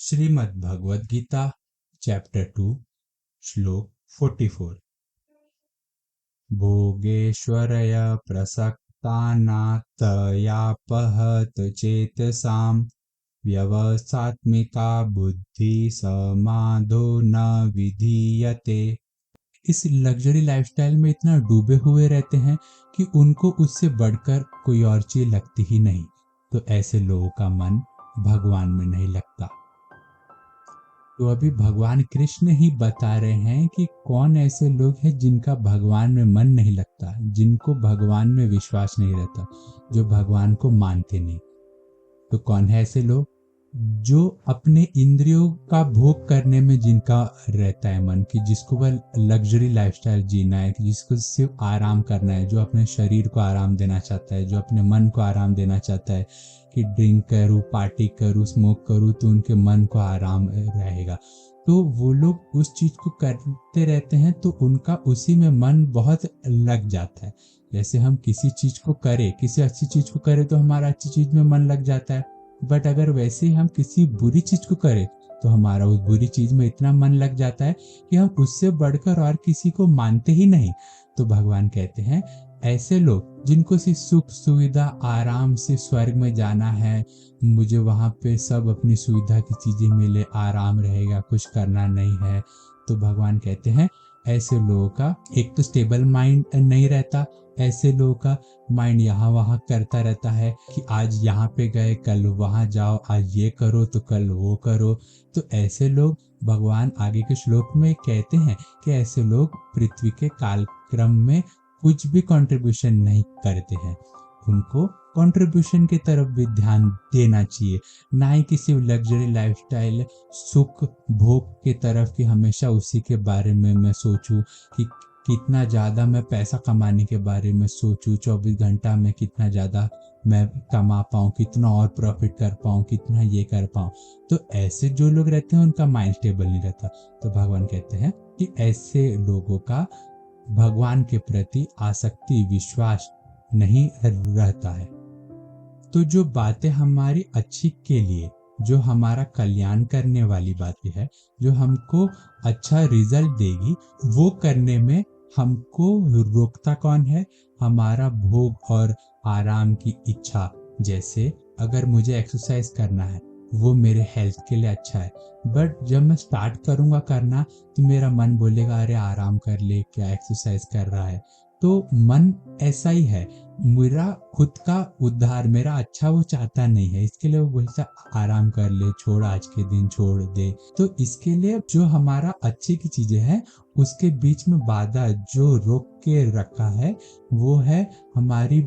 Shrimad Bhagavad Gita chapter 2 श्लोक 44। भोगेश्वरय प्रसक्तानात्तयापहत चेतसां व्यवसात्मिका बुद्धि समाधो न विधीयते। इस लग्जरी लाइफस्टाइल में इतना डूबे हुए रहते हैं कि उनको उससे बढ़कर कोई और चीज लगती ही नहीं, तो ऐसे लोगों का मन भगवान में नहीं लगता। तो अभी भगवान कृष्ण ही बता रहे हैं कि कौन ऐसे लोग हैं जिनका भगवान में मन नहीं लगता, जिनको भगवान में विश्वास नहीं रहता, जो भगवान को मानते नहीं। तो कौन है ऐसे लोग? जो अपने इंद्रियों का भोग करने में जिनका रहता है मन, कि जिसको वह लग्जरी लाइफस्टाइल जीना है, कि जिसको सिर्फ आराम करना है, जो अपने शरीर को आराम देना चाहता है, जो अपने मन को आराम देना चाहता है कि ड्रिंक करूँ, पार्टी करूँ, स्मोक करूँ तो उनके मन को आराम रहेगा। तो वो लोग उस चीज को करते रहते हैं तो उनका उसी में मन बहुत लग जाता है। जैसे हम किसी चीज को करें, किसी अच्छी चीज को करें तो हमारा अच्छी चीज में मन लग जाता है, बट अगर वैसे ही हम किसी बुरी चीज को करें तो हमारा उस बुरी चीज में इतना मन लग जाता है कि हम उससे बढ़कर और किसी को मानते ही नहीं। तो भगवान कहते हैं ऐसे लोग जिनको सिर्फ सुख सुविधा आराम से स्वर्ग में जाना है, मुझे वहां पे सब अपनी सुविधा की चीजें मिले, आराम रहेगा, कुछ करना नहीं है, तो भगवान कहते हैं ऐसे लोगों का एक तो स्टेबल माइंड नहीं रहता। ऐसे लोगों का माइंड यहाँ वहाँ करता रहता है कि आज यहाँ पे गए, कल वहां जाओ, आज ये करो तो कल वो करो। तो ऐसे लोग भगवान आगे के श्लोक में कहते हैं कि ऐसे लोग पृथ्वी के कालक्रम में कुछ भी कंट्रीब्यूशन नहीं करते हैं। उनको कंट्रीब्यूशन की तरफ भी ध्यान देना चाहिए, ना ही किसी लग्जरी लाइफस्टाइल सुख भोग की तरफ कि हमेशा उसी के बारे में मैं सोचूं कि कितना ज़्यादा मैं पैसा कमाने के बारे में सोचूं, 24 घंटा में कितना ज़्यादा मैं कमा पाऊँ, कितना और प्रॉफिट कर पाऊँ, कितना ये कर पाऊँ। तो ऐसे जो लोग रहते हैं उनका माइंड स्टेबल नहीं रहता। तो भगवान कहते हैं कि ऐसे लोगों का भगवान के प्रति आसक्ति विश्वास नहीं रहता है। तो जो बातें हमारी अच्छी के लिए, जो हमारा कल्याण करने वाली बातें है, जो हमको अच्छा रिजल्ट देगी, वो करने में हमको रोकता कौन है? हमारा भोग और आराम की इच्छा। जैसे अगर मुझे एक्सरसाइज करना है, वो मेरे हेल्थ के लिए अच्छा है, बट जब मैं स्टार्ट करूंगा करना तो मेरा मन बोलेगा अरे आराम कर ले, क्या एक्सरसाइज कर रहा है। तो मन ऐसा ही है, मेरा खुद का उद्धार, मेरा अच्छा वो चाहता नहीं है, इसके लिए वो बोलता आराम कर ले, छोड़, आज के दिन छोड़ दे। तो इसके लिए जो हमारा अच्छे की चीजें हैं उसके बीच में बाधा जो रोक के रखा है वो है हमारी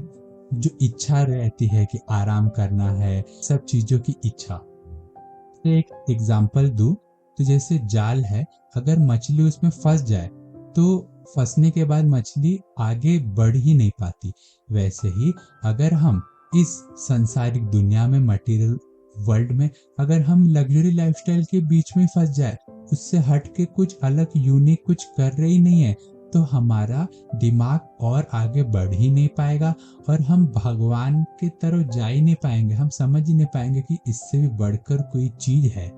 जो इच्छा रहती है कि आराम करना है, सब चीजों की इच्छा। एक एग्जाम्पल दूं तो जैसे जाल है, अगर मछली उसमें फंस जाए तो फंसने के बाद मछली आगे बढ़ ही नहीं पाती। वैसे ही अगर हम इस संसारिक दुनिया में, मटेरियल वर्ल्ड में, अगर हम लग्जरी लाइफस्टाइल के बीच में फंस जाए, उससे हट के कुछ अलग यूनिक कुछ कर रहे ही नहीं है, तो हमारा दिमाग और आगे बढ़ ही नहीं पाएगा और हम भगवान की तरफ जा ही नहीं पाएंगे। हम समझ ही नहीं पाएंगे कि इससे भी बढ़कर कोई चीज है।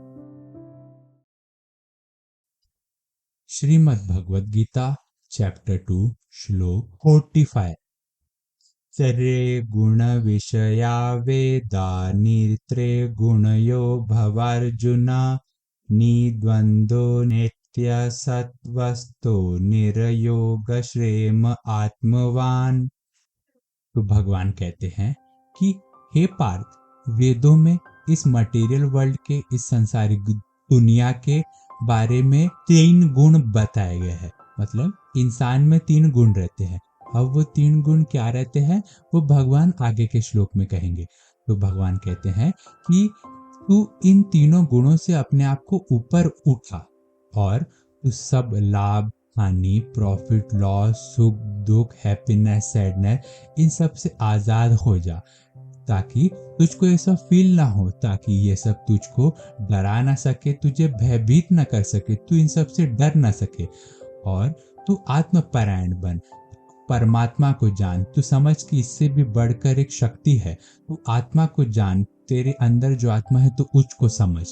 श्रीमद् भगवद गीता चैप्टर 2 श्लोक 45। सर्वे गुण विषया वेदा नित्रे गुणयो भवार्जुन निद्वंदो नित्य सत्वस्तो निरयोग श्रेम आत्मवान। तो भगवान कहते हैं कि हे पार्थ, वेदों में इस मटेरियल वर्ल्ड के, इस संसारिक दुनिया के बारे में 3 गुण बताए गए हैं। मतलब इंसान में 3 गुण रहते हैं। अब वो 3 गुण क्या रहते हैं वो भगवान आगे के श्लोक में कहेंगे। तो भगवान कहते हैं कि तू इन तीनों गुणों से अपने आप को ऊपर उठा और तू सब लाभ हानि, प्रॉफिट लॉस, सुख दुख, हैप्पीनेस सैडनेस, इन सब से आजाद हो जा, ताकि तुझको ये सब फील ना हो, ताकि ये सब तुझको डरा ना सके, तुझे भयभीत ना कर सके, तू इन सब से डर ना सके। और तू आत्मपरायण बन, परमात्मा को जान, तू समझ कि इससे भी बढ़कर एक शक्ति है, तू आत्मा को जान, तेरे अंदर जो आत्मा है तो उसको समझ।